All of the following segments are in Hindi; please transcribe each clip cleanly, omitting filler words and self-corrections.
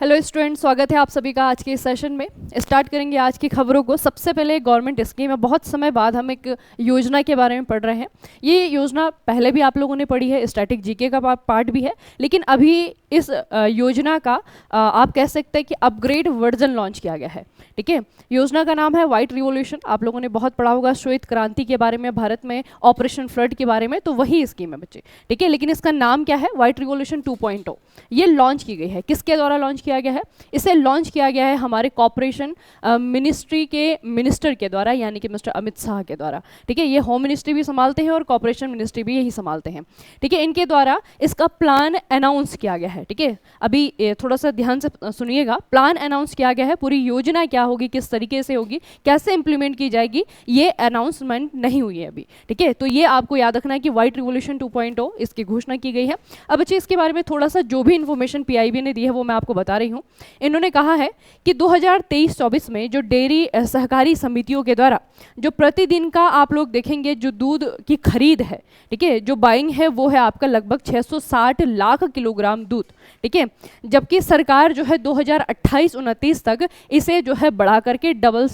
हेलो स्टूडेंट, स्वागत है आप सभी का आज के इस सेशन में। स्टार्ट करेंगे आज की खबरों को। सबसे पहले गवर्नमेंट स्कीम है, बहुत समय बाद हम एक योजना के बारे में पढ़ रहे हैं। ये योजना पहले भी आप लोगों ने पढ़ी है, स्टैटिक जीके का पार्ट भी है, लेकिन अभी इस योजना का आप कह सकते हैं कि अपग्रेड वर्जन लॉन्च किया गया है। ठीक है, योजना का नाम है व्हाइट रिवॉल्यूशन। आप लोगों ने बहुत पढ़ा होगा श्वेत क्रांति के बारे में, भारत में ऑपरेशन फ्लड के बारे में, तो वही स्कीम है बच्चे। ठीक है, लेकिन इसका नाम क्या है? White revolution 2.0। ये लॉन्च की गई है, किसके द्वारा लॉन्च किया गया है? इसे लॉन्च किया गया है हमारे कॉर्पोरेशन मिनिस्ट्री के मिनिस्टर के द्वारा, यानी कि मिस्टर अमित शाह के द्वारा। ठीक है, ये होम मिनिस्ट्री भी संभालते हैं और कॉर्पोरेशन मिनिस्ट्री भी यही संभालते हैं। ठीक है, इनके द्वारा इसका प्लान अनाउंस किया गया है। ठीक है, अभी थोड़ा सा ध्यान से सुनिएगा। प्लान अनाउंस किया गया है, पूरी योजना क्या होगी, किस तरीके से होगी, कैसे इंप्लीमेंट की जाएगी, ये अनाउंसमेंट नहीं हुई है अभी। ठीक है, तो ये आपको याद रखना है कि व्हाइट रिवॉल्यूशन 2.0 इसकी घोषणा की गई है। अब बच्चे इसके बारे में थोड़ा सा जो भी इन्फॉर्मेशन पीआईबी ने दी है वो मैं आपको बता रही हूँ। इन्होंने कहा है कि 2023-24 में जो डेयरी सहकारी समितियों के द्वारा जो प्रतिदिन का आप लोग देखेंगे जो दूध की खरीद है, ठीक है, जो बाइंग है वो है आपका लगभग 660 लाख किलोग्राम दूध। ठीक है, जबकि सरकार जो है 2028-29 तक इसे जो है बढ़ा करके डबल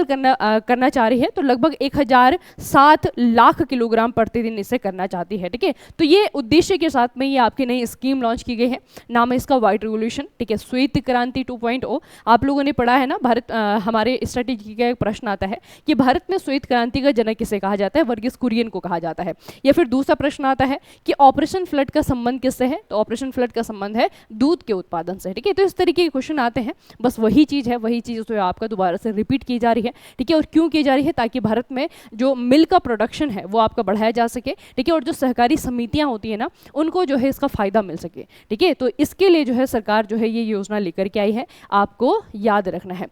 करना चाह रही है, तो लगभग 1007 लाख किलोग्राम प्रतिदिन इसे करना चाहती है। ठीक है, तो ये उद्देश्य के साथ में ये आपकी नई स्कीम लॉन्च की गई है। नाम है इसका व्हाइट रिवॉल्यूशन। ठीक है, श्वेत क्रांति 2.0 आप लोगों ने पढ़ा है ना। हमारे स्ट्रेटेजी का एक प्रश्न आता है कि भारत में श्वेत क्रांति का जनक किसे कहा जाता है? वर्गीस कुरियन को कहा जाता है। या फिर दूसरा प्रश्न आता है कि ऑपरेशन फ्लड का संबंध किससे है? तो ऑपरेशन फ्लड का संबंध है दूध के उत्पादन से। ठीक है, तो इस तरीके के क्वेश्चन आते हैं। बस वही चीज़ है, वही चीज़ तो आपका दोबारा से रिपीट की जा रही है। ठीक है, और क्यों की जा रही है? ताकि भारत में जो मिल्क का प्रोडक्शन है वो आपका बढ़ाया जा सके। ठीक है, और जो सहकारी समितियां होती है ना, उनको जो है इसका फायदा मिल सके। ठीक है, तो इसके लिए जो है सरकार जो है ये योजना लेकर के आई है, आपको याद रखना है।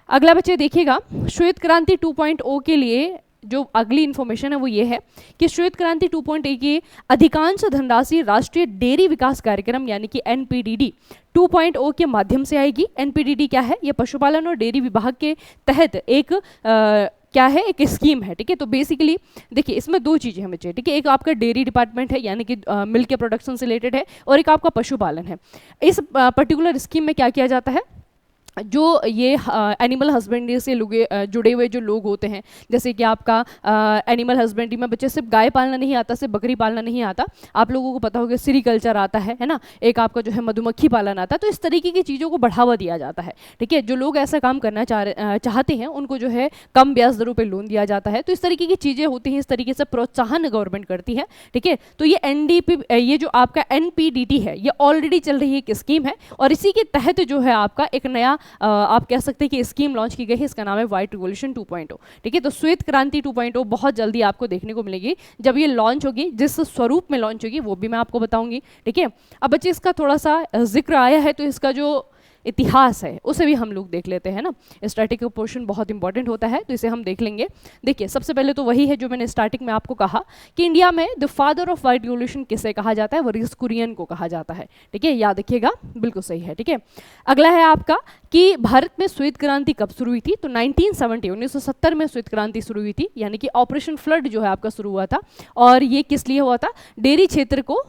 अगला बच्चे देखिएगा, श्वेत क्रांति 2.0 के लिए जो अगली इंफॉर्मेशन है वो ये है कि श्वेत क्रांति 2.0 की अधिकांश धनराशि राष्ट्रीय डेयरी विकास कार्यक्रम यानी कि एनपीडीडी 2.0 के माध्यम से आएगी। एनपीडीडी क्या है? ये पशुपालन और डेयरी विभाग के तहत एक क्या है, एक स्कीम है। ठीक है, तो बेसिकली देखिए इसमें दो चीज़ें हैं बच्चे। ठीक है, एक आपका डेयरी डिपार्टमेंट है यानी कि मिल्क के प्रोडक्शन से रिलेटेड है, और एक आपका पशुपालन है। इस पर्टिकुलर स्कीम में क्या किया जाता है? जो ये एनिमल हस्बेंड्री से जुड़े हुए जो लोग होते हैं, जैसे कि आपका एनिमल हस्बेंड्री में बच्चे सिर्फ गाय पालना नहीं आता, सिर्फ बकरी पालना नहीं आता, आप लोगों को पता होगा सीरीकल्चर आता है ना, एक आपका जो है मधुमक्खी पालन आता है। तो इस तरीके की चीज़ों को बढ़ावा दिया जाता है। ठीक है, जो लोग ऐसा काम करना चाहते हैं उनको जो है कम ब्याज दरों पर लोन दिया जाता है। तो इस तरीके की चीज़ें होती हैं, इस तरीके से प्रोत्साहन गवर्नमेंट करती है। ठीक है, तो ये ये जो आपका एनपीडीटी है ये ऑलरेडी चल रही एक स्कीम है, और इसी के तहत जो है आपका एक नया आप कह सकते हैं कि स्कीम लॉन्च की गई है। इसका नाम है व्हाइट रिवॉल्यूशन 2.0। ठीक है, तो श्वेत क्रांति 2.0 बहुत जल्दी आपको देखने को मिलेगी। जब ये लॉन्च होगी, जिस स्वरूप में लॉन्च होगी वो भी मैं आपको बताऊंगी। ठीक है, अब बच्चे इसका थोड़ा सा जिक्र आया है, तो इसका जो इतिहास है उसे भी हम लोग देख लेते हैं ना। स्टैटिक पोर्शन बहुत इंपॉर्टेंट होता है, तो इसे हम देख लेंगे। देखिए सबसे पहले तो वही है जो मैंने स्टार्टिंग में आपको कहा कि इंडिया में the father of white revolution किसे कहा जाता है? वर्गीस कुरियन को कहा जाता है। ठीक है, याद रखिएगा, बिल्कुल सही है। ठीक है, अगला है आपका कि भारत में श्वेत क्रांति कब शुरू हुई थी? तो 1970 में श्वेत क्रांति शुरू हुई थी, यानी कि ऑपरेशन फ्लड जो है आपका शुरू हुआ था। और ये किस लिए हुआ था? डेयरी क्षेत्र को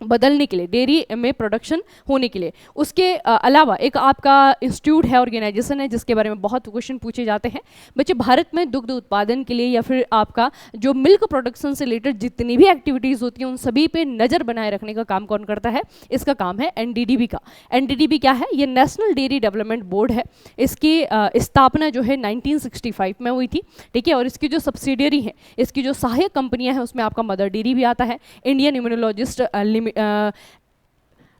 बदलने के लिए, डेयरी में प्रोडक्शन होने के लिए। उसके अलावा एक आपका इंस्टीट्यूट है, ऑर्गेनाइजेशन है, जिसके बारे में बहुत क्वेश्चन पूछे जाते हैं बच्चे। भारत में दुग्ध उत्पादन के लिए या फिर आपका जो मिल्क प्रोडक्शन से रिलेटेड जितनी भी एक्टिविटीज़ होती हैं उन सभी पे नज़र बनाए रखने का काम कौन करता है? इसका काम है एनडीडीबी का। एनडीडीबी क्या है? ये नेशनल डेयरी डेवलपमेंट बोर्ड है। इसकी स्थापना जो है 1965 में हुई थी। ठीक है, और इसकी जो सब्सिडियरी है, इसकी जो सहायक कंपनियां हैं, उसमें आपका मदर डेयरी भी आता है, इंडियन इम्यूनोलॉजिस्ट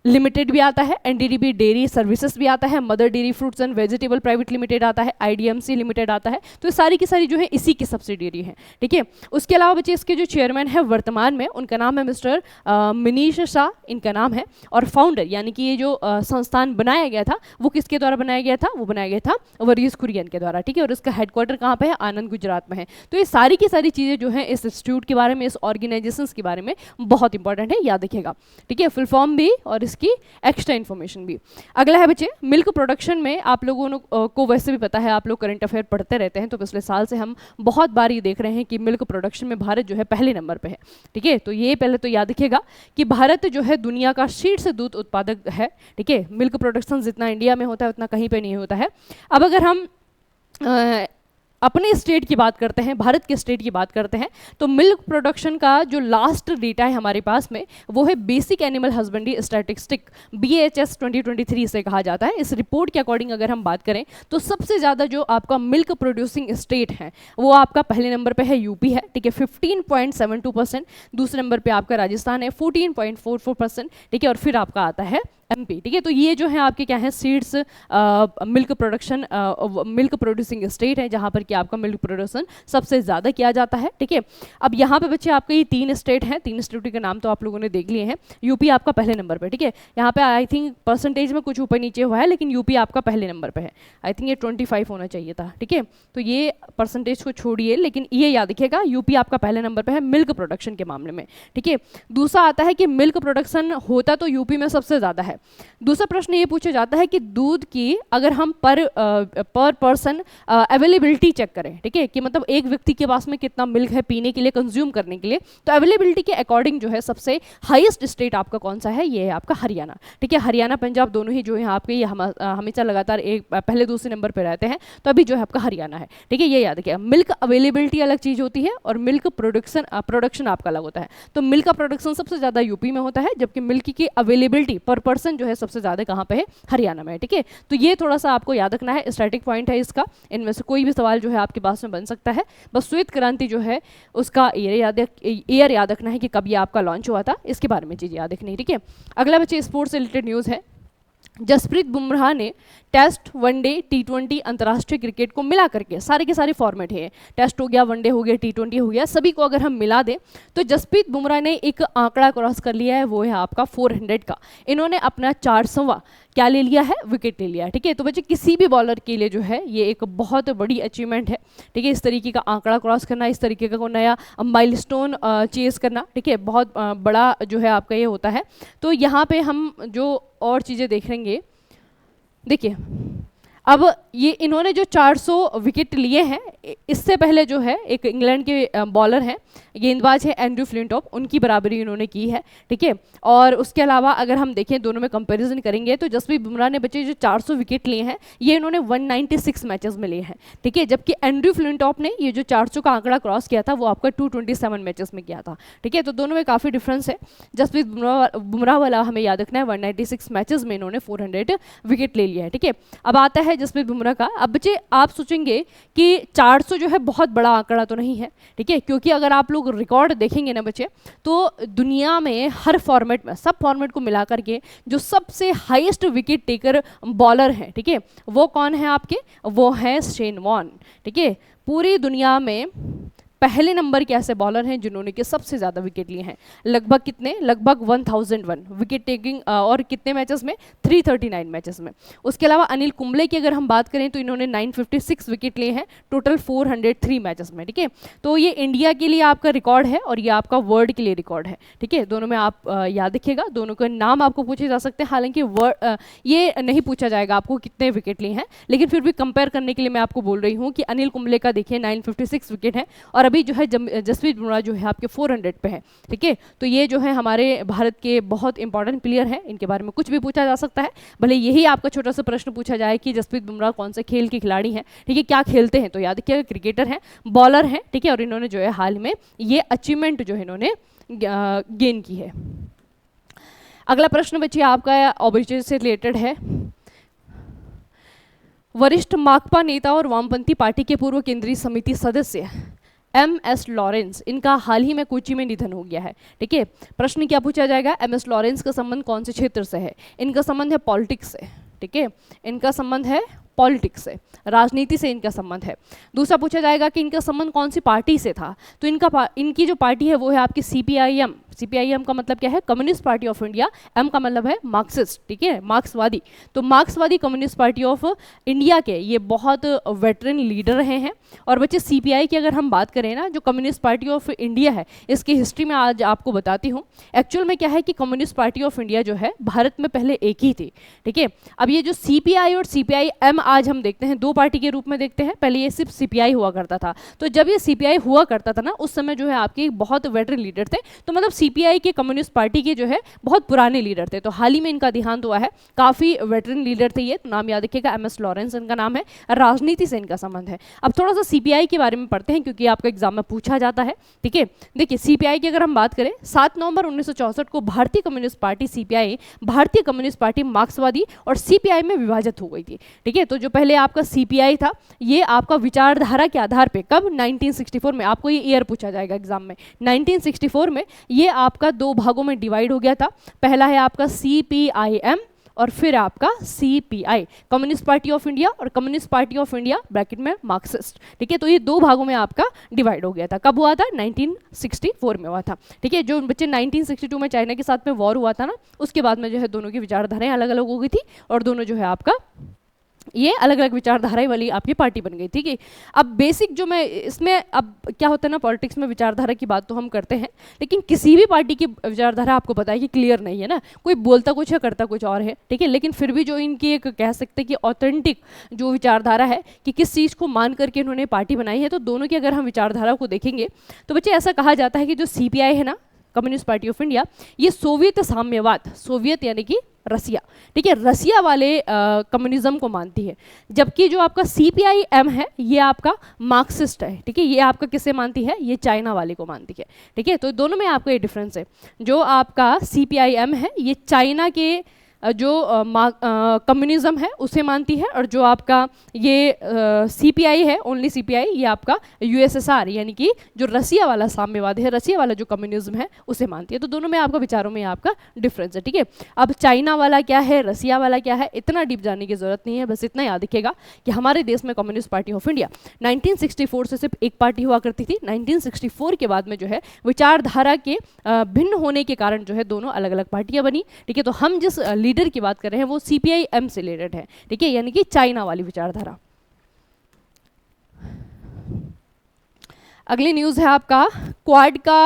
लिमिटेड भी आता है, एनडीडीबी डेयरी सर्विसेज भी आता है, mother dairy fruits and vegetable private limited आता है, आईडीएमसी लिमिटेड आता है। तो ये सारी की सारी जो है इसी की सब्सिडियरी है। ठीक है, उसके अलावा बच्चे इसके जो चेयरमैन है वर्तमान में, उनका नाम है मिस्टर मनीष शाह, इनका नाम है। और फाउंडर यानी कि ये जो संस्थान बनाया गया था वो किसके द्वारा बनाया गया था? वो बनाया गया था वर्गीस कुरियन के द्वारा। ठीक है, और इसका हेडक्वार्टर कहाँ पे है? आनंद, गुजरात में है। तो ये सारी की सारी चीज़ें जो है इस इंस्टीट्यूट के बारे में, इस ऑर्गेनाइजेशन के बारे में बहुत इंपॉर्टेंट है, याद रखिएगा। ठीक है, फुल फॉर्म भी और इसकी एक्स्ट्रा इन्फॉर्मेशन भी। अगला है बच्चे मिल्क प्रोडक्शन में, आप लोगों को वैसे भी पता है, आप लोग करंट अफेयर पढ़ते रहते हैं, तो पिछले साल से हम बहुत बार ये देख रहे हैं कि मिल्क प्रोडक्शन में भारत जो है पहले नंबर पे है। ठीक है, तो ये पहले तो याद रखिएगा कि भारत जो है दुनिया का शीर्ष दूध उत्पादक है। ठीक है, मिल्क प्रोडक्शन जितना इंडिया में होता है उतना कहीं पे नहीं होता है। अब अगर हम अपने स्टेट की बात करते हैं, भारत के स्टेट की बात करते हैं, तो मिल्क प्रोडक्शन का जो लास्ट डेटा है हमारे पास में वो है basic animal husbandry statistic BHS 2023 से कहा जाता है। इस रिपोर्ट के अकॉर्डिंग अगर हम बात करें तो सबसे ज़्यादा जो आपका मिल्क प्रोड्यूसिंग स्टेट है वो आपका पहले नंबर पे है यूपी है। ठीक है, 15.72%। दूसरे नंबर पे आपका राजस्थान है 14.44%। ठीक है, और फिर आपका आता है MP। ठीक है, तो ये जो है आपके क्या है seeds milk production milk producing state है जहाँ पर कि आपका मिल्क प्रोडक्शन सबसे ज़्यादा किया जाता है। ठीक है, अब यहाँ पे बच्चे आपके ये 3 स्टेट हैं, 3 स्टेट के नाम तो आप लोगों ने देख लिए हैं। यूपी आपका पहले नंबर पे। ठीक है, यहाँ पे आई थिंक परसेंटेज में कुछ ऊपर नीचे हुआ है, लेकिन यूपी आपका पहले नंबर पे है। आई थिंक ये 25 होना चाहिए था। ठीक है, तो ये परसेंटेज को छोड़िए, लेकिन ये याद रखिएगा यूपी आपका पहले नंबर पे है मिल्क प्रोडक्शन के मामले में। ठीक है, दूसरा आता है कि मिल्क प्रोडक्शन होता तो यूपी में सबसे ज़्यादा है। दूसरा प्रश्न ये पूछा जाता है कि दूध की अगर हम पर पर्सन अवेलेबिलिटी चेक करें, ठीक है, कि मतलब एक व्यक्ति के पास में कितना मिल्क है पीने के लिए, कंज्यूम करने के लिए, तो अवेलेबिलिटी के अकॉर्डिंग जो है सबसे हाईएस्ट स्टेट आपका कौन सा है, ये है आपका हरियाणा। ठीक है, हरियाणा पंजाब दोनों ही जो है आपके ये हमेशा लगातार एक पहले दूसरे नंबर पर रहते हैं, तो अभी जो है आपका हरियाणा है। ठीक है, ये याद रखिएगा। मिल्क अवेलेबिलिटी अलग चीज़ होती है और मिल्क प्रोडक्शन आपका अलग होता है। तो मिल्क का प्रोडक्शन सबसे ज़्यादा यूपी में होता है, जबकि मिल्क की अवेलेबिलिटी पर पर्सन जो है सबसे ज़्यादा कहाँ पे है, हरियाणा में। ठीक है, तो ये थोड़ा सा आपको याद रखना है, स्टैटिक पॉइंट है इसका। इनमें से कोई भी सवाल जो है आपके पास में बन सकता है। बस श्वेत क्रांति जो है उसका ईयर याद रखना है कि कब ये आपका लॉन्च हुआ था, इसके बारे में चीज़ याद रखनी है। ठीक है, अगला बच्चे स्पोर्ट्स से रिलेटेड न्यूज़ है। जसप्रीत बुमराह ने टेस्ट, वनडे, T20 अंतर्राष्ट्रीय क्रिकेट को मिला करके सारे के सारे फॉर्मेट है, टेस्ट हो गया, वनडे हो गया, T20 हो गया, सभी को अगर हम मिला दें तो जसप्रीत बुमराह ने एक आंकड़ा क्रॉस कर लिया है, वो है आपका 400 का। इन्होंने अपना 400वां क्या ले लिया है, विकेट ले लिया है। ठीक है, तो बच्चे किसी भी बॉलर के लिए जो है ये एक बहुत बड़ी अचीवमेंट है। ठीक है, इस तरीके का आंकड़ा क्रॉस करना, इस तरीके का कोई नया माइलस्टोन चेस करना, ठीक है, बहुत बड़ा जो है आपका ये होता है। तो यहाँ पे हम जो और चीज़ें देखेंगे, देखिए अब ये इन्होंने जो 400 विकेट लिए हैं, इससे पहले जो है एक इंग्लैंड के बॉलर हैं, गेंदबाज है एंड्रू फ्लिंटॉप, उनकी बराबरी इन्होंने की है। ठीक है, और उसके अलावा अगर हम देखें दोनों में कंपैरिजन करेंगे तो जसप्रीत बुमराह ने बच्चे जो 400 विकेट लिए हैं ये इन्होंने 196 मैचेस में लिए हैं। ठीक है, जबकि एंड्रू फ्लिंटॉप ने ये जो 400 का आंकड़ा क्रॉस किया था वो आपका 227 मैचेस में किया था। ठीक है, तो दोनों में काफ़ी डिफरेंस है। जसप्रीत बुमराह वाला हमें याद रखना है 196 मैचेस में इन्होंने 400 विकेट ले लिया है। ठीक है, अब आता है जसप्रीत बुमराह का। अब बच्चे आप सोचेंगे कि 400 जो है बहुत बड़ा आंकड़ा तो नहीं है। ठीक है, क्योंकि अगर आप लोग रिकॉर्ड देखेंगे ना बच्चे, तो दुनिया में हर फॉर्मेट में, सब फॉर्मेट को मिला करके जो सबसे हाईएस्ट विकेट टेकर बॉलर हैं, ठीक है, वो कौन है आपके, वो है शेन वॉर्न। ठीक है, पूरी दुनिया में पहले नंबर के ऐसे बॉलर हैं जिन्होंने के सबसे ज़्यादा विकेट लिए हैं, लगभग कितने, लगभग 1001 विकेट टेकिंग, और कितने मैचेस में, 339 मैचेस में। उसके अलावा अनिल कुंबले की अगर हम बात करें तो इन्होंने 956 विकेट लिए हैं टोटल 403 मैचेस में। ठीक है, तो ये इंडिया के लिए आपका रिकॉर्ड है और ये आपका वर्ल्ड के लिए रिकॉर्ड है। ठीक है, दोनों में आप याद रखिएगा, दोनों के नाम आपको पूछे जा सकते हैं, हालांकि ये नहीं पूछा जाएगा आपको कितने विकेट लिए हैं, लेकिन फिर भी कंपेयर करने के लिए मैं आपको बोल रही हूँ कि अनिल कुंबले का देखिए 956 विकेट है और अभी जो है जसप्रीत बुमराह जो है आपके 400 पे है। ठीक है, तो ये जो है हमारे भारत के बहुत इंपॉर्टेंट प्लेयर हैं, इनके बारे में कुछ भी पूछा जा सकता है, भले यही आपका छोटा सा प्रश्न पूछा जाए कि जसप्रीत बुमराह कौन से खेल के खिलाड़ी हैं, ठीक है, क्या खेलते हैं, तो याद रखिएगा क्रिकेटर हैं, बॉलर हैं। ठीक है, और इन्होंने जो है हाल में ये अचीवमेंट जो है इन्होंने गेन की है। अगला प्रश्न बच्चे आपका ओबेसिटी से रिलेटेड है। वरिष्ठ माकपा नेता और वामपंथी पार्टी के पूर्व केंद्रीय समिति सदस्य MS लॉरेंस, इनका हाल ही में कोच्चि में निधन हो गया है। ठीक है, प्रश्न क्या पूछा जाएगा, MS लॉरेंस का संबंध कौन से क्षेत्र से है, इनका संबंध है पॉलिटिक्स से। ठीक है, इनका संबंध है पॉलिटिक्स से, राजनीति से इनका संबंध है। दूसरा पूछा जाएगा कि इनका संबंध कौन सी पार्टी से था, तो इनकी जो पार्टी है वो है आपकी सीपीआईएम। सीपीआईएम का मतलब क्या है, communist party of India, M का मतलब है मार्क्सिस्ट, ठीक है, मार्क्सवादी। तो मार्क्सवादी कम्युनिस्ट पार्टी ऑफ इंडिया के ये बहुत वेटरन लीडर रहे हैं। और बच्चे सीपीआई की अगर हम बात करें ना, जो कम्युनिस्ट पार्टी ऑफ इंडिया है, इसकी हिस्ट्री में आज आपको बताती हूँ। एक्चुअल में क्या है कि कम्युनिस्ट पार्टी ऑफ इंडिया जो है भारत में पहले एक ही थी, ठीक है। अब ये जो सीपीआई और सीपीआईएम आज हम देखते हैं, दो पार्टी के रूप में देखते हैं, पहले ये सिर्फ सीपीआई हुआ करता था। तो जब ये सीपीआई हुआ करता था ना, उस समय जो है आपके बहुत वेटरन लीडर थे, तो मतलब सीपीआई के, कम्युनिस्ट पार्टी के जो है बहुत पुराने लीडर थे। तो हाल ही में इनका देहांत हुआ है, काफी वेटरन लीडर थे ये, तो नाम याद रखिएगा, एमएस लॉरेंस इनका नाम है। राजनीति से इनका संबंध है। अब थोड़ा सा सीपीआई के बारे में पढ़ते हैं क्योंकि आपका एग्जाम में पूछा जाता है, ठीक है। देखिए सीपीआई की अगर हम बात करें, 7 नवंबर 1964 को भारतीय कम्युनिस्ट पार्टी सीपीआई भारतीय कम्युनिस्ट पार्टी मार्क्सवादी और सीपीआई में विभाजित हो गई थी, ठीक है। तो जो पहले आपका सीपीआई था, ये आपका विचारधारा के आधार पे, कब, 1964 में, आपको ये ईयर पूछा जाएगा एग्जाम में, 1964 में ये आपका दो भागों में डिवाइड हो गया था। पहला है आपका सीपीआईएम और फिर आपका CPI, communist party of India, और communist party of India bracket में मार्क्सिस्ट, ठीक है। तो ये दो भागों में आपका डिवाइड हो गया था। कब हुआ था, 1964 में हुआ था, ठीक है। जो बच्चे 1962 में चाइना के साथ में वॉर हुआ था ना, उसके बाद में जो है दोनों की विचारधाराएं अलग अलग हो गई थी और दोनों जो है आपका ये अलग अलग विचारधारा वाली आपकी पार्टी बन गई, ठीक है। अब बेसिक जो मैं इसमें, अब क्या होता है ना, पॉलिटिक्स में विचारधारा की बात तो हम करते हैं, लेकिन किसी भी पार्टी की विचारधारा आपको पता है कि क्लियर नहीं है ना, कोई बोलता कुछ है करता कुछ और है, ठीक है। लेकिन फिर भी जो इनकी एक कह सकते हैं कि ऑथेंटिक जो विचारधारा है कि किस चीज़ को मान करके इन्होंने पार्टी बनाई है, तो दोनों की अगर हम विचारधारा को देखेंगे तो बच्चे ऐसा कहा जाता है कि जो सीपीआई है ना, कम्युनिस्ट पार्टी ऑफ इंडिया, ये सोवियत साम्यवाद, सोवियत यानी कि रसिया, ठीक है, रसिया वाले कम्युनिज्म को मानती है। जबकि जो आपका सीपीआईएम है ये आपका मार्क्सिस्ट है, ठीक है। ये आपका किसे मानती है, ये चाइना वाले को मानती है, ठीक है। तो दोनों में आपका ये डिफरेंस है। जो आपका सीपीआईएम है ये चाइना के जो कम्युनिज्म है उसे मानती है, और जो आपका ये सीपीआई है, ओनली सीपीआई, ये आपका यूएसएसआर यानी कि जो रसिया वाला साम्यवाद है, रसिया वाला जो कम्युनिज्म है उसे मानती है। तो दोनों में आपका विचारों में आपका डिफरेंस है, ठीक है। अब चाइना वाला क्या है, रसिया वाला क्या है, इतना डीप जाने की जरूरत नहीं है, बस इतना याद रखिएगा कि हमारे देश में कम्युनिस्ट पार्टी ऑफ इंडिया 1964 से सिर्फ एक पार्टी हुआ करती थी। 1964 के बाद में जो है विचारधारा के भिन्न होने के कारण जो है दोनों अलग अलग पार्टियां बनी, ठीक है। तो हम जिस लीडर की बात कर रहे हैं वो सीपीआईएम से रिलेटेड है, ठीक है, यानी कि चाइना वाली विचारधारा। अगली न्यूज़ है आपका क्वाड का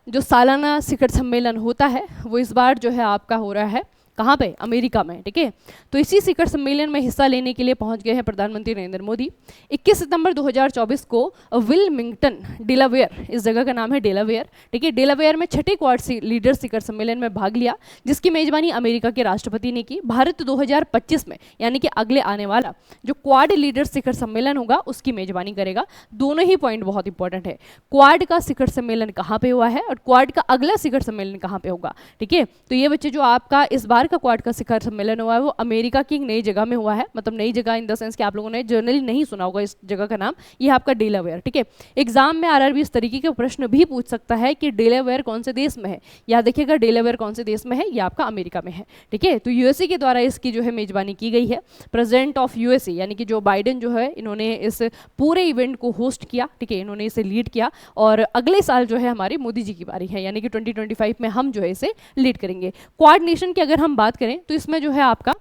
जो सालाना शिखर सम्मेलन होता है वो इस बार जो है आपका हो रहा है कहाँ पे, अमेरिका में, ठीक है। तो इसी शिखर सम्मेलन में हिस्सा लेने के लिए पहुंच गए हैं प्रधानमंत्री नरेंद्र मोदी। 21 सितंबर 2024 को विलमिंगटन, डेलावेयर, इस जगह का नाम है डेलावेयर, ठीक है, डेलावेयर में छठे क्वाड लीडर शिखर सम्मेलन में भाग लिया, जिसकी मेजबानी अमेरिका के राष्ट्रपति ने की। भारत 2025 में यानी कि अगले आने वाला जो क्वाड लीडर शिखर सम्मेलन होगा उसकी मेजबानी करेगा। दोनों ही पॉइंट बहुत इंपॉर्टेंट है, क्वाड का शिखर सम्मेलन कहाँ पे हुआ है और क्वाड का अगला शिखर सम्मेलन कहाँ पे होगा, ठीक है। तो ये बच्चे जो आपका इस बार का क्वाड का शिखर सम्मेलन हुआ है वो अमेरिका की एक नई जगह में हुआ है, मतलब नई जगह इन द सेंस कि आप लोगों ने जनरली नहीं सुना होगा इस जगह का नाम, ये आपका डेलावेयर, ठीक है। एग्जाम में आरआरबी इस तरीके के प्रश्न भी पूछ सकता है कि डेलावेयर कौन से देश में है, याद देखिएगा डेलावेयर कौन से देश में है, ये आपका अमेरिका में है, ठीक है। तो यूएसए के द्वारा इसकी जो है मेजबानी की गई है। प्रेसिडेंट ऑफ यूएसए यानी कि जो बाइडेन जो है इन्होंने इस पूरे इवेंट को होस्ट किया, ठीक है, इन्होंने इसे लीड किया, और अगले साल जो है हमारे मोदी जी की बारी है, यानी कि 2025 में हम जो है इसे लीड करेंगे। क्वाड नेशन की अगर हम बात करें तो इसमें जो है आपका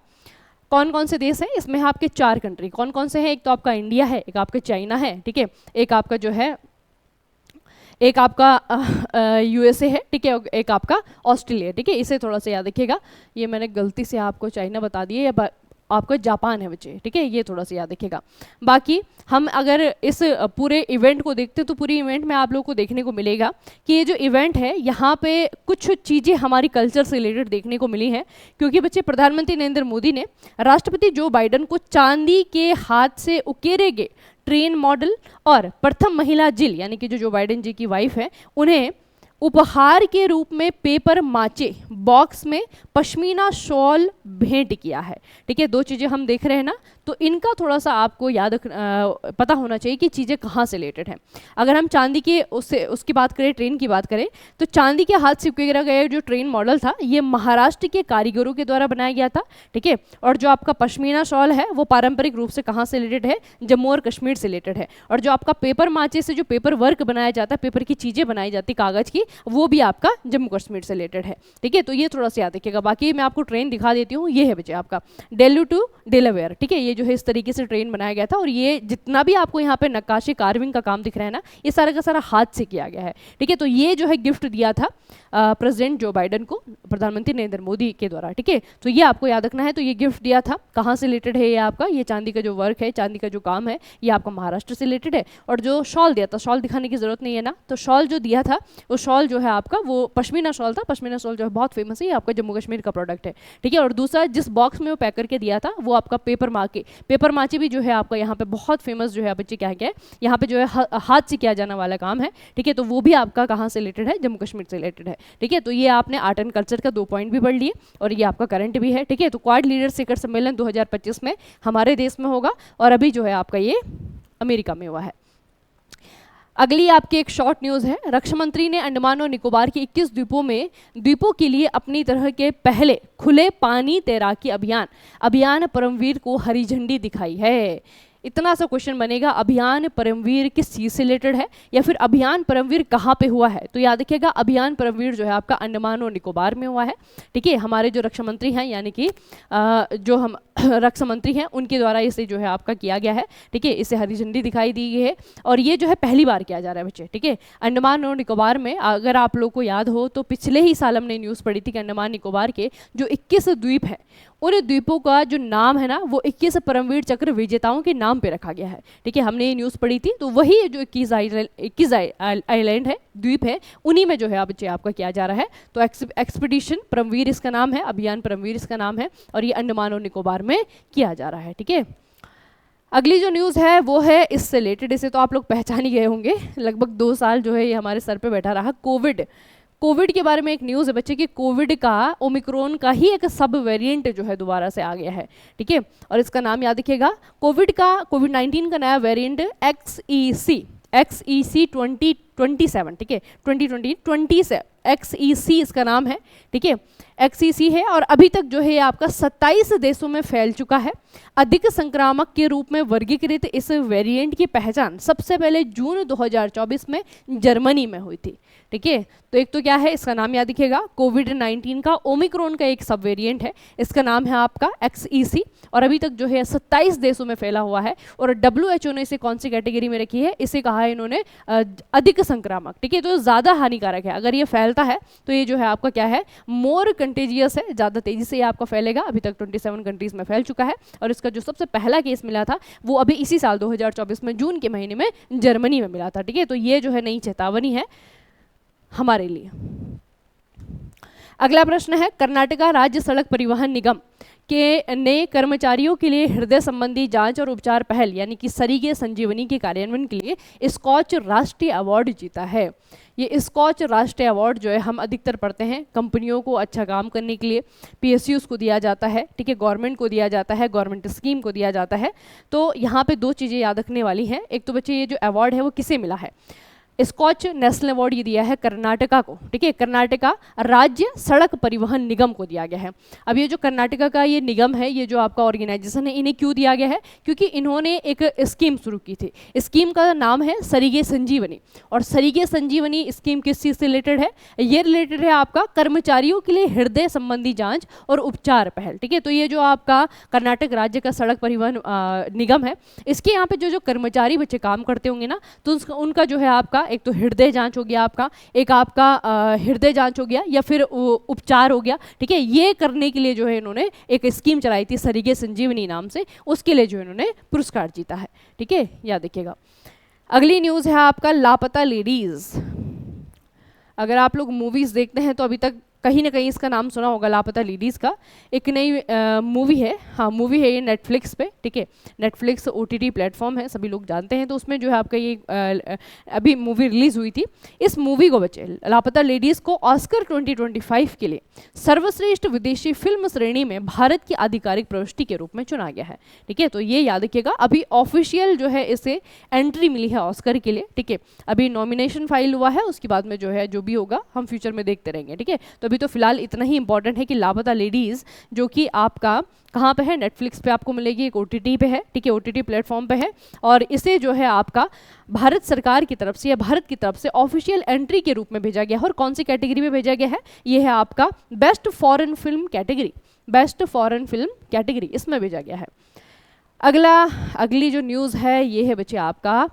कौन कौन से देश हैं, इसमें आपके 4 कंट्री कौन कौन से हैं, एक तो आपका इंडिया है, एक आपका चाइना है, ठीक है, एक आपका जो है एक आपका यूएसए है, ठीक है, एक आपका ऑस्ट्रेलिया, ठीक है। इसे थोड़ा सा याद रखिएगा, ये मैंने गलती से आपको चाइना बता दिया, या आपका जापान है बच्चे, ठीक है, ये थोड़ा सा याद रखिएगा। बाकी हम अगर इस पूरे इवेंट को देखते हैं तो पूरे इवेंट में आप लोगों को देखने को मिलेगा कि ये जो इवेंट है यहाँ पे कुछ चीज़ें हमारी कल्चर से रिलेटेड देखने को मिली हैं, क्योंकि बच्चे प्रधानमंत्री नरेंद्र मोदी ने राष्ट्रपति जो बाइडेन को चांदी के हाथ से उकेरे गए ट्रेन मॉडल और प्रथम महिला जिल यानी कि जो बाइडेन जी की वाइफ है उन्हें उपहार के रूप में पेपर माचे बॉक्स में पश्मीना शॉल भेंट किया है। ठीक है, दो चीज़ें हम देख रहे हैं ना, तो इनका थोड़ा सा आपको पता होना चाहिए कि चीज़ें कहाँ से रिलेटेड हैं। अगर हम चांदी के उसकी बात करें, ट्रेन की बात करें, तो चांदी के हाथ से गिरा गया जो ट्रेन मॉडल था ये महाराष्ट्र के कारीगरों के द्वारा बनाया गया था। ठीक है, और जो आपका पश्मीना शॉल है वो पारंपरिक रूप से कहाँ से रिलेटेड है, जम्मू और कश्मीर से रिलेटेड है। और जो आपका पेपर माचे से जो पेपर वर्क बनाया जाता है, पेपर की चीज़ें बनाई जाती कागज़ की, वो भी आपका जम्मू कश्मीर से रिलेटेड है। ठीक है, तो ये थोड़ा सा याद रखिएगा। बाकी मैं आपको ट्रेन दिखा देती हूँ, ये है बच्चे आपका दिल्ली टू डेलावेयर। ठीक है, ये जो है इस तरीके से ट्रेन बनाया गया था, और ये जितना भी आपको यहाँ पे नक्काशी कार्विंग का काम दिख रहा है ना, ये सारा का सारा हाथ से किया गया है। ठीक है, तो ये जो है गिफ्ट दिया था प्रेसिडेंट जो बाइडन को प्रधानमंत्री नरेंद्र मोदी के द्वारा। ठीक है, तो ये आपको याद रखना है। तो ये गिफ्ट दिया था, कहाँ से रिलेटेड है ये आपका, ये चांदी का जो वर्क है, चांदी का जो काम है, ये आपका महाराष्ट्र से रिलेटेड है। और जो शॉल दिया था, शॉल दिखाने की जरूरत नहीं है ना, तो शॉल जो दिया था वो शॉल जो है आपका वो पश्मीना शॉल था। पश्मीना शॉल जो है बहुत फेमस है, ये आपका जम्मू कश्मीर का प्रोडक्ट है। ठीक है, और दूसरा जिस बॉक्स में वो पैक करके दिया था वो आपका पेपर माचे भी जो है आपका यहाँ पे बहुत फेमस जो है बच्चे क्या है, यहाँ पे जो है हाथ से किया जाने वाला काम है। ठीक है, तो वो भी आपका कहाँ से रिलेटेड है, जम्मू कश्मीर से रिलेटेड है। ठीक है, तो ये आपने आर्ट एंड कल्चर का 2 पॉइंट भी पढ़ लिए, और ये आपका करंट भी है। ठीक है, तो क्वाड लीडर शिखर सम्मेलन 2025 में हमारे देश में होगा, और अभी जो है आपका ये अमेरिका में हुआ है। अगली आपकी एक शॉर्ट न्यूज़ है। रक्षा मंत्री ने अंडमान और निकोबार के 21 द्वीपों के लिए अपनी तरह के पहले खुले पानी तैराकी अभियान परमवीर को हरी झंडी दिखाई है। इतना सा क्वेश्चन बनेगा, अभियान परमवीर किस चीज़ से रिलेटेड है, या फिर अभियान परमवीर कहाँ पे हुआ है। तो याद रखिएगा, अभियान परमवीर जो है आपका अंडमान और निकोबार में हुआ है। ठीक है, हमारे जो रक्षा मंत्री हैं, यानी कि जो हम रक्षा मंत्री हैं, उनके द्वारा इसे जो है आपका किया गया है। ठीक है, इसे हरी झंडी दिखाई दी गई है, और ये जो है पहली बार किया जा रहा है बच्चे। ठीक है, अंडमान और निकोबार में अगर आप लोग को याद हो तो पिछले ही साल हमने न्यूज़ पढ़ी थी कि अंडमान निकोबार के जो 21 द्वीप है, उन द्वीपों का जो नाम है ना वो 21 परमवीर चक्र विजेताओं के नाम पे रखा गया है। ठीक है, हमने ये न्यूज़ पढ़ी थी, तो वही जो 21 आइलैंड है, द्वीप है, उन्हीं में जो है बच्चे आपका किया जा रहा है। तो एक्सपीडिशन परमवीर इसका नाम है, अभियान परमवीर इसका नाम है, और ये अंडमान और निकोबार में किया जा रहा है। ठीक है, अगली जो न्यूज़ है वो है इससे रिलेटेड, इसे तो आप लोग पहचान ही गए होंगे, लगभग 2 साल जो है ये हमारे सर पे बैठा रहा। कोविड के बारे में एक न्यूज़ है बच्चे कि कोविड का ओमिक्रॉन का ही एक सब वेरिएंट जो है दोबारा से आ गया है। ठीक है, और इसका नाम याद रखिएगा, कोविड-19 का नया वेरिएंट XEC 2027। ठीक है, 2020 से XEC इसका नाम है। ठीक है, XEC है, और अभी तक जो है ये आपका 27 देशों में फैल चुका है। अधिक संक्रामक के रूप में वर्गीकृत इस वेरिएंट की पहचान सबसे पहले जून 2024 में जर्मनी में हुई थी। ठीक है, तो एक तो क्या है, इसका नाम याद रखिएगा, कोविड-19 का ओमिक्रॉन का एक सब वेरिएंट है, इसका नाम है आपका XEC, और अभी तक जो है 27 देशों में फैला हुआ है। और WHO ने इसे कौन सी कैटेगरी में रखी है, इसे कहा है इन्होंने अधिक संक्रामक। ठीक है, तो ज़्यादा हानिकारक है, अगर ये फैलता है तो ये जो है आपका क्या है, मोर कंटेजियस है, ज़्यादा तेज़ी से ये आपका फैलेगा। अभी तक 27 कंट्रीज़ में फैल चुका है, और इसका जो सबसे पहला केस मिला था वो अभी इसी साल 2024 में जून के महीने में जर्मनी में मिला था। ठीक है, तो ये जो है नई चेतावनी है हमारे लिए। अगला प्रश्न है, कर्नाटका राज्य सड़क परिवहन निगम के नए कर्मचारियों के लिए हृदय संबंधी जांच और उपचार पहल यानी कि सरीगे संजीवनी के कार्यान्वयन के लिए स्कॉच राष्ट्रीय अवार्ड जीता है। ये स्कॉच राष्ट्रीय अवार्ड जो है हम अधिकतर पढ़ते हैं कंपनियों को अच्छा काम करने के लिए, PSUs को दिया जाता है। ठीक है, गवर्नमेंट को दिया जाता है, गवर्नमेंट स्कीम को दिया जाता है। तो यहाँ पे 2 चीज़ें याद रखने वाली हैं। एक तो बच्चे ये जो अवार्ड है वो किसे मिला है, स्कॉच नेशनल अवार्ड ये दिया है कर्नाटका को। ठीक है, कर्नाटका राज्य सड़क परिवहन निगम को दिया गया है। अब ये जो कर्नाटका का ये निगम है, ये जो आपका ऑर्गेनाइजेशन है, इन्हें क्यों दिया गया है, क्योंकि इन्होंने एक स्कीम शुरू की थी। स्कीम का नाम है सरीगे संजीवनी, और सरीगे संजीवनी स्कीम किस चीज़ से रिलेटेड है, ये रिलेटेड है आपका कर्मचारियों के लिए हृदय संबंधी जाँच और उपचार पहल। ठीक है, तो ये जो आपका कर्नाटक राज्य का सड़क परिवहन निगम है, इसके यहाँ पे जो कर्मचारी बच्चे काम करते होंगे ना, तो उनका जो है आपका एक तो हृदय जांच हो गया आपका, एक आपका हृदय जांच हो गया, या फिर उपचार हो गया। ठीक है, ये करने के लिए जो है इन्होंने एक स्कीम चलाई थी सरीगे संजीवनी नाम से, उसके लिए जो इन्होंने पुरस्कार जीता है। ठीक है, याद रखिएगा। अगली न्यूज़ है आपका लापता लेडीज़। अगर आप लोग मूवीज़ देखते हैं तो अभी तक कहीं ना कहीं इसका नाम सुना होगा, लापता लेडीज़ का। एक नई मूवी है, हाँ मूवी है ये नेटफ्लिक्स पे, ठीक है, नेटफ्लिक्स OTT प्लेटफॉर्म है, सभी लोग जानते हैं। तो उसमें जो है आपका ये अभी मूवी रिलीज़ हुई थी। इस मूवी को बच्चे लापता लेडीज़ को ऑस्कर 2025 के लिए सर्वश्रेष्ठ विदेशी फिल्म श्रेणी में भारत की आधिकारिक प्रविष्टि के रूप में चुना गया है, ठीक है। तो ये याद रखिएगा, अभी ऑफिशियल जो है इसे एंट्री मिली है ऑस्कर के लिए, ठीक है। अभी नॉमिनेशन फाइल हुआ है, उसके बाद में जो है जो भी होगा हम फ्यूचर में देखते रहेंगे, ठीक है। तो अभी तो फिलहाल इतना ही इंपॉर्टेंट है कि लापता लेडीज़ जो कि आपका कहाँ पे है, नेटफ्लिक्स पे आपको मिलेगी, एक OTT पे है, ठीक है, OTT प्लेटफॉर्म पे है। और इसे जो है आपका भारत सरकार की तरफ से या भारत की तरफ से ऑफिशियल एंट्री के रूप में भेजा गया है। और कौन सी कैटेगरी में भेजा गया है, ये है आपका best foreign film category, best foreign film category इसमें भेजा गया है। अगली जो न्यूज़ है ये है बच्चे आपका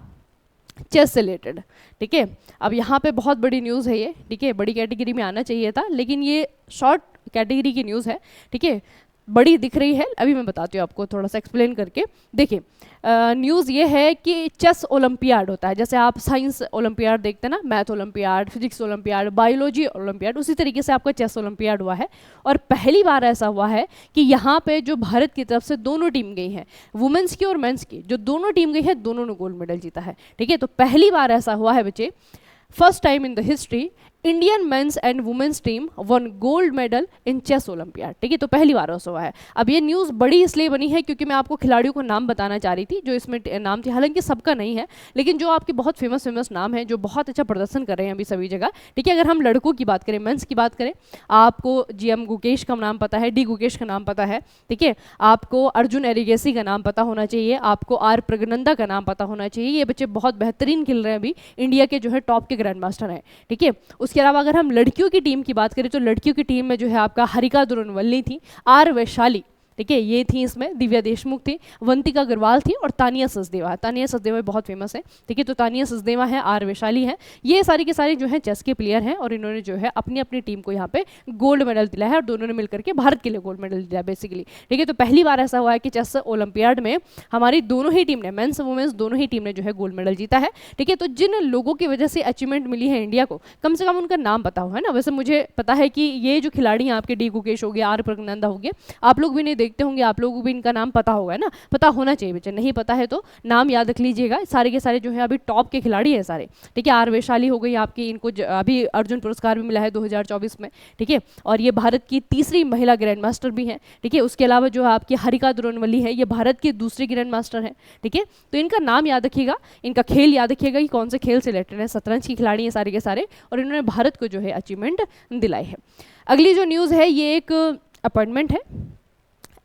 चेस से रिलेटेड, ठीक है। अब यहाँ पे बहुत बड़ी न्यूज़ है ये, ठीक है, बड़ी कैटेगरी में आना चाहिए था, लेकिन ये शॉर्ट कैटेगरी की न्यूज़ है, ठीक है। बड़ी दिख रही है, अभी मैं बताती हूँ आपको थोड़ा सा एक्सप्लेन करके। देखिए न्यूज़ ये है कि चेस ओलंपियाड होता है, जैसे आप साइंस ओलंपियाड देखते हैं ना, math olympiad, physics olympiad, biology olympiad, उसी तरीके से आपका चेस ओलंपियाड हुआ है। और पहली बार ऐसा हुआ है कि यहाँ पे जो भारत की तरफ से दोनों टीम गई हैं, वुमेंस की और मेंस की, जो दोनों टीम गई है दोनों ने गोल्ड मेडल जीता है, ठीक है। तो पहली बार ऐसा हुआ है बच्चे, first time in the history Indian men's and women's team won gold medal in chess Olympiad, ठीक है। तो पहली बार ऐसा हुआ है। अब ये न्यूज़ बड़ी इसलिए बनी है क्योंकि मैं आपको खिलाड़ियों को नाम बताना चाह रही थी जो इसमें नाम थे, हालांकि सबका नहीं है, लेकिन जो आपके बहुत फेमस नाम है जो बहुत अच्छा प्रदर्शन कर रहे हैं अभी सभी जगह, ठीक है। अगर हम लड़कों की बात करें, मेंस की बात करें, आपको GM गुकेश का नाम पता है, D गुकेश का नाम पता है, ठीक है। आपको अर्जुन एरिगेसी का नाम पता होना चाहिए, आपको R प्रगनंदा का नाम पता होना चाहिए। ये बच्चे बहुत बेहतरीन खेल रहे हैं, अभी इंडिया के जो है टॉप के ग्रैंड मास्टर हैं, ठीक है। उसके अलावा अगर हम लड़कियों की टीम की बात करें तो लड़कियों की टीम में जो है आपका हरिका दुरनवल्ली थी, R वैशाली, ठीक है, ये थी, इसमें दिव्या देशमुख थी, वंतिका अग्रवाल थी और तानिया सचदेवा है। तानिया सचदेवा बहुत फेमस है, ठीक है। तो तानिया सचदेवा है, R वैशाली है, ये सारी के सारे जो है चेस के प्लेयर हैं और इन्होंने जो है अपनी अपनी टीम को यहाँ पे गोल्ड मेडल दिलाया है और दोनों ने मिलकर के भारत के लिए गोल्ड मेडल दिया बेसिकली, ठीक है। तो पहली बार ऐसा हुआ है कि चेस ओलंपियाड में हमारी दोनों ही टीम ने, मेंस वुमेन्स दोनों ही टीम ने जो है गोल्ड मेडल जीता है, ठीक है। तो जिन लोगों की वजह से अचीवमेंट मिली है इंडिया को, कम से कम उनका नाम पता हो, है ना। वैसे मुझे पता है कि ये जो खिलाड़ी हैं आपके D गुकेश हो गया, R प्रगनंदा हो गया, आप लोग भी नहीं देखते होंगे, आप लोग भी इनका नाम पता होगा, है ना, पता होना चाहिए बच्चे, नहीं पता है तो नाम याद रख लीजिएगा। सारे के सारे जो है अभी टॉप के खिलाड़ी हैं सारे, ठीक है। R वैशाली हो गई आपकी, इनको अभी अर्जुन पुरस्कार भी मिला है 2024 में, ठीक है। और ये भारत की तीसरी महिला ग्रैंड मास्टर भी हैं, ठीक है। उसके अलावा जो आपकी हरिका दुरनवल्ली है, ये भारत की दूसरी ग्रैंड मास्टर है, ठीक है। तो इनका नाम याद रखिएगा, इनका खेल याद रखिएगा कि कौन से खेल से रिलेटेड है। शतरंज की खिलाड़ी हैं सारे के सारे और इन्होंने भारत को जो है अचीवमेंट दिलाई है। अगली जो न्यूज़ है ये एक अपॉइंटमेंट है।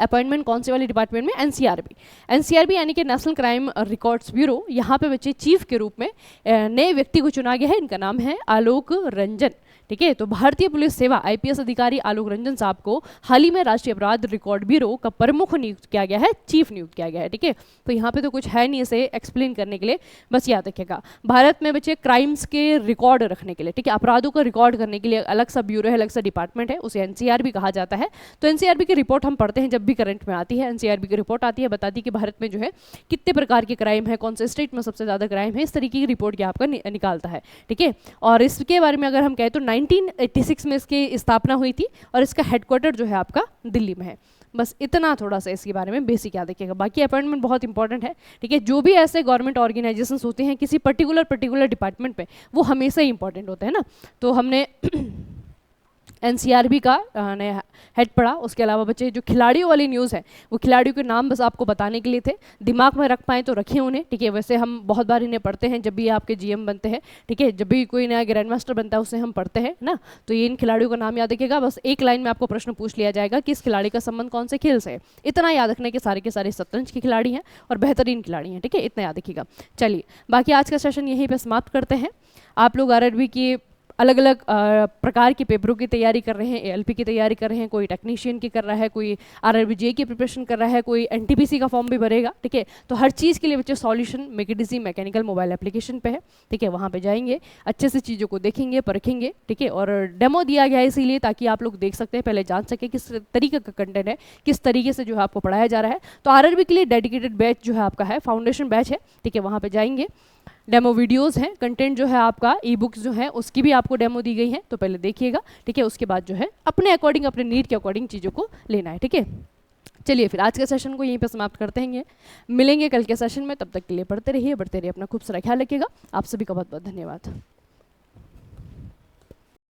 अपॉइंटमेंट कौन से वाले डिपार्टमेंट में, एनसीआरबी यानी कि नेशनल क्राइम रिकॉर्ड्स ब्यूरो। यहाँ पे बच्चे चीफ के रूप में नए व्यक्ति को चुना गया है, इनका नाम है आलोक रंजन, ठीक है। तो भारतीय पुलिस सेवा IPS अधिकारी आलोक रंजन साहब को हाल ही में राष्ट्रीय अपराध रिकॉर्ड ब्यूरो का प्रमुख नियुक्त किया गया है, चीफ नियुक्त किया गया है, ठीक है। तो यहाँ पे तो कुछ है नहीं इसे एक्सप्लेन करने के लिए, बस याद रखिएगा भारत में बच्चे क्राइम्स के रिकॉर्ड रखने के लिए, ठीक है, अपराधों का रिकॉर्ड करने के लिए अलग सा ब्यूरो है, अलग सा डिपार्टमेंट है, उसे NCRB कहा जाता है। तो NCRB की रिपोर्ट हम पढ़ते हैं जब भी करंट में आती है, NCRB की रिपोर्ट आती है, बताती है कि भारत में जो है कितने प्रकार के क्राइम है, कौन से स्टेट में सबसे ज़्यादा क्राइम है, इस तरीके की रिपोर्ट आपका निकालता है, ठीक है। और इसके बारे में अगर हम कहें तो 1986 में इसकी स्थापना हुई थी और इसका हेडक्वार्टर जो है आपका दिल्ली में है। बस इतना थोड़ा सा इसके बारे में बेसिक याद रखिएगा, बाकी अपॉइंटमेंट बहुत इंपॉर्टेंट है, ठीक है। जो भी ऐसे गवर्नमेंट ऑर्गेनाइजेशंस होते हैं किसी पर्टिकुलर डिपार्टमेंट पे, वो हमेशा ही इंपॉर्टेंट होते हैं ना। तो हमने NCRB का हेड पढ़ा, उसके अलावा बच्चे जो खिलाड़ियों वाली न्यूज़ है वो खिलाड़ियों के नाम बस आपको बताने के लिए थे, दिमाग में रख पाएँ तो रखिए उन्हें, ठीक है। वैसे हम बहुत बार इन्हें पढ़ते हैं जब भी आपके GM बनते हैं, ठीक है, जब भी कोई नया ग्रैंड मास्टर बनता है उसे हम पढ़ते हैं ना। तो ये इन खिलाड़ियों का नाम याद रखिएगा, बस एक लाइन में आपको प्रश्न पूछ लिया जाएगा कि इस खिलाड़ी का संबंध कौन से खेल से है, इतना याद रखने के सारे शतरंज के खिलाड़ी हैं और बेहतरीन खिलाड़ी हैं, ठीक है, इतना याद रखिएगा। चलिए बाकी आज का सेशन यहीं पर समाप्त करते हैं। आप लोग RRB की अलग अलग प्रकार के पेपरों की तैयारी कर रहे हैं, ALP की तैयारी कर रहे हैं, कोई टेक्नीशियन की कर रहा है, कोई RRBJ की प्रिपरेशन कर रहा है, कोई NTPC का फॉर्म भी भरेगा, ठीक है। तो हर चीज़ के लिए बच्चे सॉल्यूशन मैकेडिजी मैकेनिकल मोबाइल एप्लीकेशन पे है, ठीक है, वहाँ पे जाएंगे, अच्छे से चीज़ों को देखेंगे, परखेंगे, ठीक है। और डेमो दिया गया है इसीलिए ताकि आप लोग देख सकते हैं, पहले जान सके किस तरीके का कंटेंट है, किस तरीके से जो है आपको पढ़ाया जा रहा है। तो RRB के लिए डेडिकेटेड बैच जो है आपका है, फाउंडेशन बैच है, ठीक है, वहाँ पर जाएंगे, डेमो वीडियोस हैं, कंटेंट जो है आपका ई बुक्स जो है उसकी भी आपको डेमो दी गई है, तो पहले देखिएगा, ठीक है। उसके बाद जो है अपने अकॉर्डिंग, अपने नीड के अकॉर्डिंग चीज़ों को लेना है, ठीक है। चलिए फिर आज के सेशन को यहीं पे समाप्त करते हैं, मिलेंगे कल के सेशन में। तब तक के लिए पढ़ते रहिए, बढ़ते रहिए, अपना खूब सारा ख्याल रखिएगा। आप सभी का बहुत बहुत धन्यवाद।